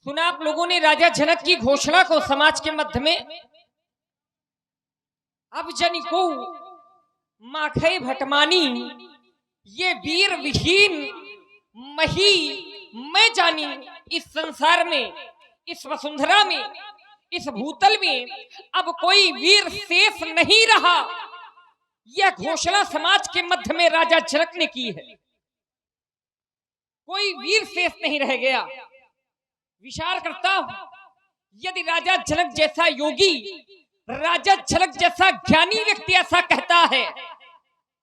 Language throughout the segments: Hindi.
सुना आप लोगों ने राजा जनक की घोषणा को समाज के मध्य में। अब जनिको माखे भटमानी, ये वीर विहीन मही मैं जानी। इस संसार में, इस वसुंधरा में, इस भूतल में अब कोई वीर शेष नहीं रहा। यह घोषणा समाज के मध्य में राजा जनक ने की है। कोई वीर शेष नहीं रह गया। विचार करता हूं, यदि राजा जनक जैसा योगी, राजा जनक जैसा ज्ञानी व्यक्ति ऐसा कहता है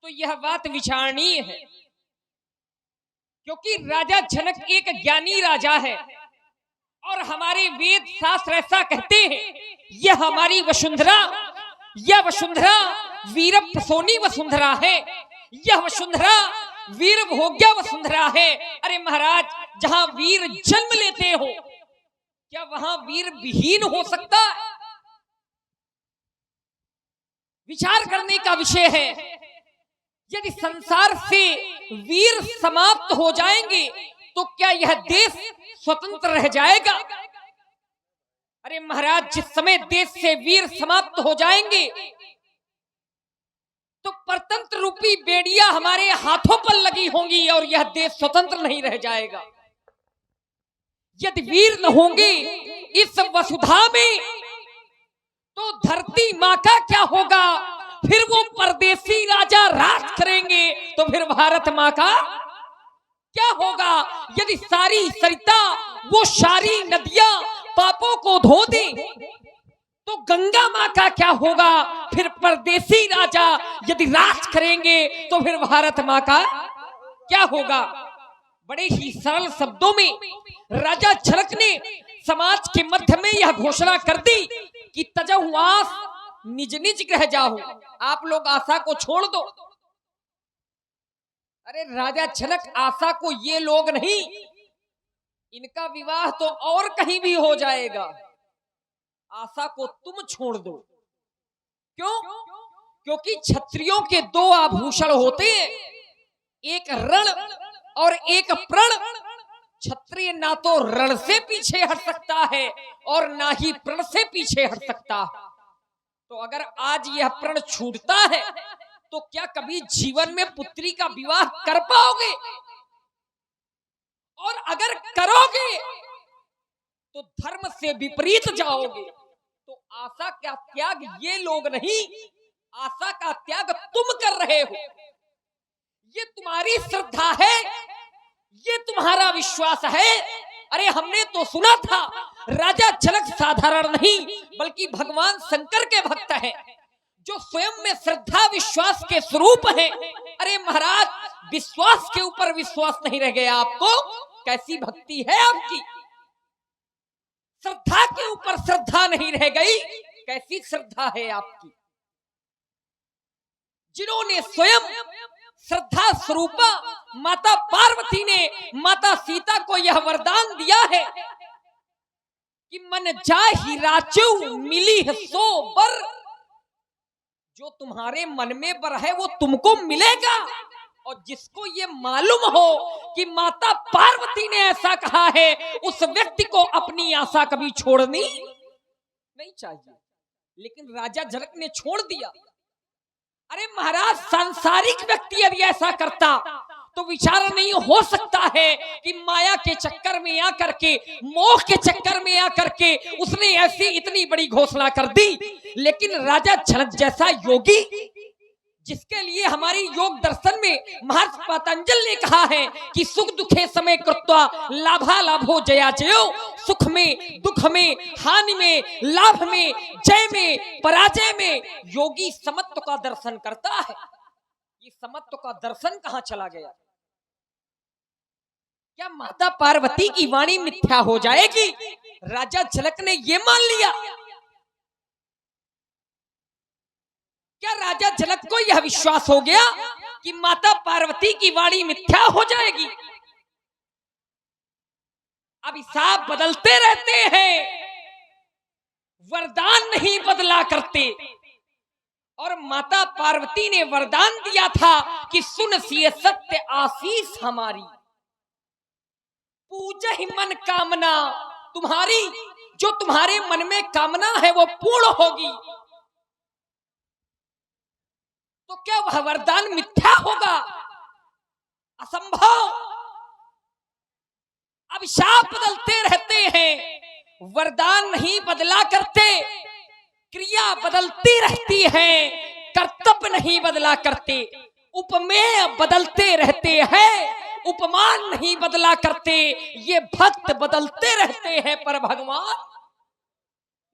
तो यह बात विचारणीय है, क्योंकि राजा जनक एक ज्ञानी राजा है और हमारे वेद शास्त्र ऐसा कहते हैं। यह हमारी वसुंधरा, यह वसुंधरा वीर प्रसोनी वसुंधरा है, यह वसुंधरा वीर भोग्या वसुंधरा है। अरे महाराज, जहां वीर जन्म लेते हो, क्या वहां वीर विहीन हो सकता है? विचार करने का विषय है। यदि संसार से वीर समाप्त हो जाएंगे तो क्या यह देश स्वतंत्र रह जाएगा? अरे महाराज, जिस समय देश से वीर समाप्त हो जाएंगे तो परतंत्र रूपी बेड़ियां हमारे हाथों पर लगी होंगी और यह देश स्वतंत्र नहीं रह जाएगा। यदि वीर न होंगे इस वसुधा में तो धरती मां का क्या होगा? फिर वो परदेसी राजा राज करेंगे तो फिर भारत मां का क्या होगा? यदि सारी सरिता, वो सारी नदियां पापों को धो दे तो गंगा मां का क्या होगा? फिर परदेसी राजा यदि राज करेंगे तो फिर भारत मां का क्या होगा? बड़े ही सरल शब्दों में राजा जनक ने समाज के मध्य में यह घोषणा कर दी कि तजहु आस निज निज ग्रह जाओ। आप लोग आशा को छोड़ दो। अरे राजा जनक आशा को ये लोग नहीं, इनका विवाह तो और कहीं भी हो जाएगा। आशा को तुम छोड़ दो। क्यों? क्योंकि क्षत्रियों के दो आभूषण होते हैं, एक रण और एक प्रण। क्षत्रिय ना तो रण से पीछे हट सकता है और ना ही प्रण से पीछे हट सकता है। तो अगर आज यह प्रण छूटता है तो क्या कभी जीवन में पुत्री का विवाह कर पाओगे? और अगर करोगे तो धर्म से विपरीत जाओगे। तो आशा का त्याग ये लोग नहीं, आशा का त्याग तुम कर रहे हो। ये तुम्हारी श्रद्धा है, ये तुम्हारा विश्वास है। अरे हमने तो सुना था राजा जनक साधारण नहीं बल्कि भगवान शंकर के भक्त हैं, जो स्वयं में श्रद्धा विश्वास के स्वरूप हैं। अरे महाराज, विश्वास के ऊपर विश्वास नहीं रह गया आपको। कैसी भक्ति है आपकी? श्रद्धा के ऊपर श्रद्धा नहीं रह गई, कैसी श्रद्धा है आपकी? जिन्होंने स्वयं श्रद्धा स्वरूपा माता पार्वती ने माता सीता को यह वरदान दिया है कि मन जाहि राचौ मिली है सो बर। जो तुम्हारे मन में बर है वो तुमको मिलेगा। और जिसको ये मालूम हो कि माता पार्वती ने ऐसा कहा है, उस व्यक्ति को अपनी आशा कभी छोड़नी नहीं चाहिए। लेकिन राजा जनक ने छोड़ दिया। अरे महाराज, सांसारिक व्यक्ति यदि ऐसा करता तो विचार नहीं हो सकता है कि माया के चक्कर में आकर के, मोह के चक्कर में आकर के उसने ऐसी इतनी बड़ी घोषणा कर दी। लेकिन राजा जनक जैसा योगी, जिसके लिए हमारी योग दर्शन में महर्षि पतंजलि ने कहा है कि सुख दुखे समय कृत्वा लाभा लाभो जया जयो। सुख में, दुख में, हानि में, लाभ में, जय में, पराजय में योगी समत्व का दर्शन करता है। ये समत्व का दर्शन कहां चला गया? क्या माता पार्वती की वाणी मिथ्या हो जाएगी? राजा जनक ने ये मान लिया। क्या राजा जनक को यह विश्वास हो गया कि माता पार्वती की वाणी मिथ्या हो जाएगी? अभिशाप बदलते रहते हैं, वरदान नहीं बदला करते। और माता पार्वती ने वरदान दिया था कि सुन सिए सत्य आशीष हमारी, पूजहि मन कामना तुम्हारी जो तुम्हारे मन में कामना है वो पूर्ण होगी, तो क्या वह वरदान मिथ्या होगा? असंभव। अभिशाप बदलते रहते हैं, वरदान नहीं बदला करते। क्रिया बदलती रहती है, कर्तव्य नहीं बदला करते। उपमेय बदलते रहते हैं, उपमान नहीं बदला करते। ये भक्त बदलते रहते हैं पर भगवान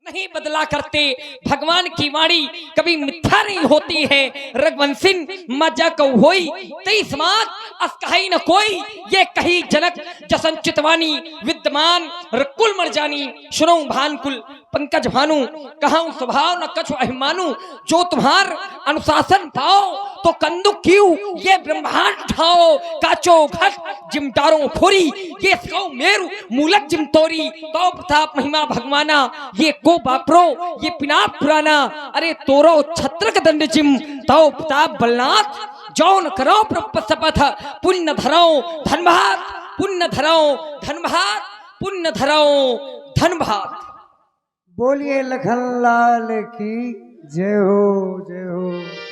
नहीं बदला करते। भगवान की वाणी कभी मिथ्या नहीं होती है। रघुवंशिन मजा को होई तई समाज अस्कही न कोई, ये कही जनक जसन चितवानी विद्यमान रकुल मर जानी। सुनो भानुकुल पंकज भानु, कहूं स्वभाव न कछु अभिमानु। जो तुम्हार अनुशासन पाओ तो कंदुक क्यों ये ब्रह्मांड उठाओ। काचो घट जिमटारो फोरी, ये सौ मेरु मूलक जिम तोरी। तो प्रताप महिमा भगवाना, ये को बापरो ये पिनाक पुराना। अरे तोरो छत्र दंड जिम तो प्रताप बलनाथ। जौन करो प्रपथ पुण्य धरो धनभात, पुण्य धरो धनभात, पुण्य धरो धनभात। बोलिए लखन लाल की जय हो, जय हो।